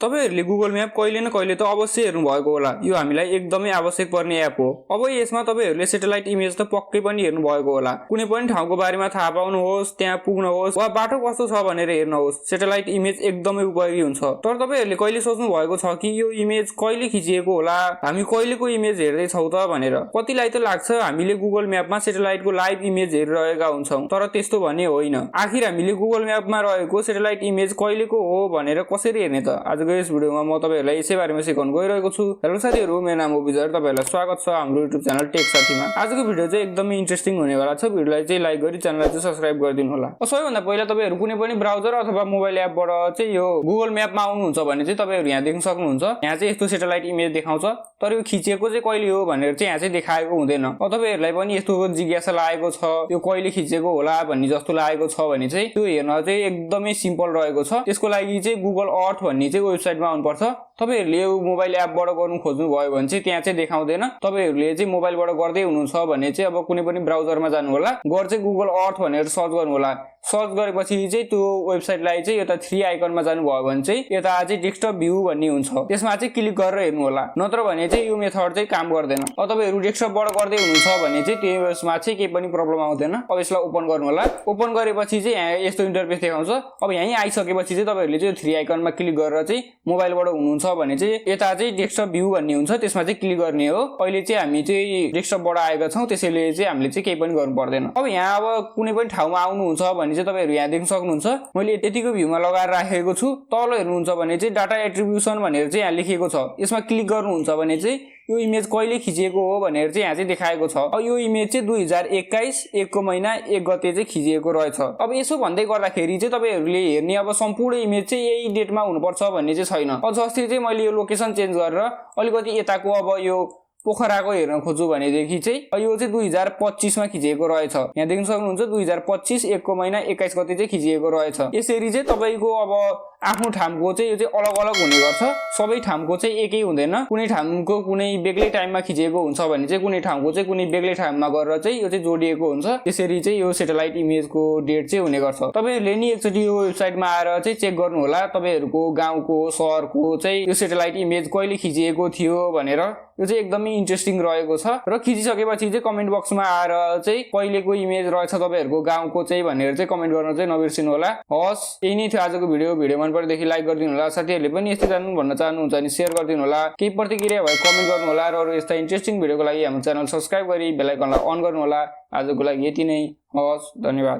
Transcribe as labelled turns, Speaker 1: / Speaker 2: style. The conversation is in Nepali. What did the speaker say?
Speaker 1: तपाईहरुले गुगल म्याप कहिले न कहिले त अवश्य हेर्नु भएको होला। यो हामीलाई एकदमै आवश्यक पर्ने एप हो। अब यसमा तपाईहरुले सैटेलाइट इमेज त पक्कै पनि हेर्नु भएको होला। कुनै पनि ठाउँको बारेमा थाहा पाउनुहोस्, त्यहाँ पुग्नुहोस् वा बाटो कस्तो छ भनेर हेर्नुहोस्, सैटेलाइट इमेज एकदमै उपयोगी हुन्छ। तर तपाईहरुले कहिले सोच्नु भएको छ कि यो इमेज कहिले खिचिएको होला, हामी कहिलेको इमेज हेर्दै छौ त भनेर? कतिलाई त लाग्छ हामीले गुगल म्यापमा सैटेलाइटको लाइभ इमेज हेरिरहेका हुन्छौं, तर त्यस्तो भने होइन। आखिर हामीले गुगल म्यापमा रहेको सैटेलाइट इमेज कहिलेको हो भनेर कसरी हेर्ने त? आजको यस भिडियोमा म तपाईहरुलाई यसै बारेमा सिकाउन गइरहेको छु। हेलो साथीहरु, मेरो नाम हो विजय। तपाईहरुलाई स्वागत छ हाम्रो YouTube च्यानल टेक साथीमा। आजको भिडियो चाहिँ एकदमै इन्ट्रेस्टिङ हुनेवाला छ। भिडियोलाई चाहिँ लाइक गरी च्यानललाई चाहिँ सब्स्क्राइब गरिदिनु होला। सबैभन्दा पहिला तपाईहरु कुनै पनि ब्राउजर अथवा मोबाइल एपबाट चाहिँ यो गुगल म्यापमा आउनुहुन्छ भने चाहिँ तपाईहरु यहाँ देख्न सक्नुहुन्छ। यहाँ चाहिँ यस्तो सैटेलाइट इमेज देखाउँछ, तर यो खिचेको चाहिँ कहिले हो भनेर चाहिँ यहाँ चाहिँ देखाएको हुँदैन। तपाईहरुलाई पनि यस्तो जिज्ञासा लागेको छ यो कहिले खिचेको होला भन्ने जस्तो लागेको छ भने चाहिँ त्यो हेर्न चाहिँ एकदमै सिम्पल रहेको छ। त्यसको लागि चाहिँ गुगल अर्थ भन्ने चाहिँ वेबसाइटमा आउनुपर्छ। तपाईहरुले यो मोबाइल एपबाट गर्नु खोज्नु भयो भने चाहिँ त्यहाँ चाहिँ देखाउँदैन। तपाईहरुले चाहिँ मोबाइलबाट गर्दै हुनुहुन्छ भने चाहिँ अब कुनै पनि ब्राउजरमा जानु होला, गएर चाहिँ गुगल अर्थ भनेर सर्च गर्नु होला। सर्च गरेपछि चाहिँ त्यो वेबसाइटलाई चाहिँ यता 3 आइकनमा जानु भयो भने चाहिँ यता चाहिँ डेस्कटप भ्यू भन्ने हुन्छ, त्यसमा चाहिँ क्लिक गरेर हेर्नु होला। नत्र भने चाहिँ यो मेथड चाहिँ काम गर्दैन। अब तपाईहरु डेस्कटपबाट गर्दै हुनुहुन्छ भने चाहिँ त्यसमा चाहिँ केही पनि प्रब्लम आउँदैन। अब यसलाई ओपन गर्नु होला। ओपन गरेपछि चाहिँ यहाँ यस्तो इन्टरफेस देखाउँछ। अब यही आइसकेपछि चाहिँ तपाईहरुले चाहिँ 3 आइकनमा क्लिक गरेर चाहिँ मोबाइलबाट हुनुहुन्छ भने चाहिँ यता चाहिँ डेस्कटप भ्यू भन्ने हुन्छ, त्यसमा चाहिँ क्लिक गर्ने हो। अहिले चाहिँ हामी चाहिँ डेस्कटपबाट आएका छौं, त्यसैले चाहिँ हामीले चाहिँ केही पनि गर्नु पर्दैन। अब यहाँ अब कुनै पनि ठाउँमा आउनुहुन्छ भने चाहिँ तपाईहरु यहाँ देख्न सक्नुहुन्छ। मैले यतिको भ्यूमा लगाएर राखेको छु। तल हेर्नुहुन्छ भने चाहिँ डाटा एट्रिब्युसन भनेर चाहिँ यहाँ लेखिएको छ। यसमा क्लिक गर्नुहुन्छ भने चाहिँ यो इमेज कहिले खिचिएको हो भनेर चाहिँ यहाँ चाहिँ देखाएको छ। अब यो इमेज चाहिँ 2021 1 को महिना 1 गते चाहिँ खिचिएको रहेछ। अब यसो भन्दै गर्दाखेरि चाहिँ तपाईहरुले हेर्ने अब सम्पूर्ण इमेज चाहिँ यही डेटमा हुनुपर्छ भन्ने चाहिँ छैन। अब जस्तै चाहिँ मैले यो लोकेसन चेन्ज गरेर अलिकति यताको अब यो पोखराको हेर्न खोज्छु भनेदेखि चाहिँ यो चाहिँ 2025 मा खिचिएको रहेछ। यहाँ देख्न सक्नुहुन्छ 2025 1 को महिना 21 गते चाहिँ खिचिएको रहेछ। यसरी चाहिँ तपाईको अब आफ्नो ठाउँको चाहिँ यो चाहिँ अलग अलग हुने गर्छ। सबै ठाउँको चाहिँ एकै हुँदैन। कुनै ठाउँको कुनै बेग्लै टाइममा खिचिएको हुन्छ भने चाहिँ कुनै ठाउँको चाहिँ कुनै बेग्लै टाइममा गरेर चाहिँ यो चाहिँ जोडिएको हुन्छ। त्यसरी चाहिँ यो सैटेलाइट इमेजको डेट चाहिँ हुने गर्छ। तपाईहरुले नि एकचोटी यो वेबसाइटमा आएर चाहिँ चेक गर्नु होला तपाईहरुको गाउँको शहरको चाहिँ यो सैटेलाइट इमेज कहिले खिचिएको थियो भनेर। यो चाहिँ एकदमै इन्ट्रेस्टिङ रहेको छ। र खिचिसकेपछि चाहिँ कमेन्ट बक्समा आएर चाहिँ कहिलेको इमेज रहेछ तपाईहरुको गाउँको चाहिँ भनेर चाहिँ कमेन्ट गर्न चाहिँ नबिर्सिनु होला। हस्, यही नै थियो आजको भिडियो मन परेदेखि लाइक गरिदिनु होला। साथीहरुले पनि यस्तै जान्नु भन्न चाहनुहुन्छ भने शेयर गरिदिनु होला। केही प्रतिक्रिया भए कमेन्ट गर्नु होला। र अरु यस्ता इन्ट्रेस्टिङ भिडियोको लागि हाम्रो च्यानल सब्स्क्राइब गरी बेल आइकनलाई अन गर्नु होला। आजको लागि यति नै। हस्, धन्यवाद।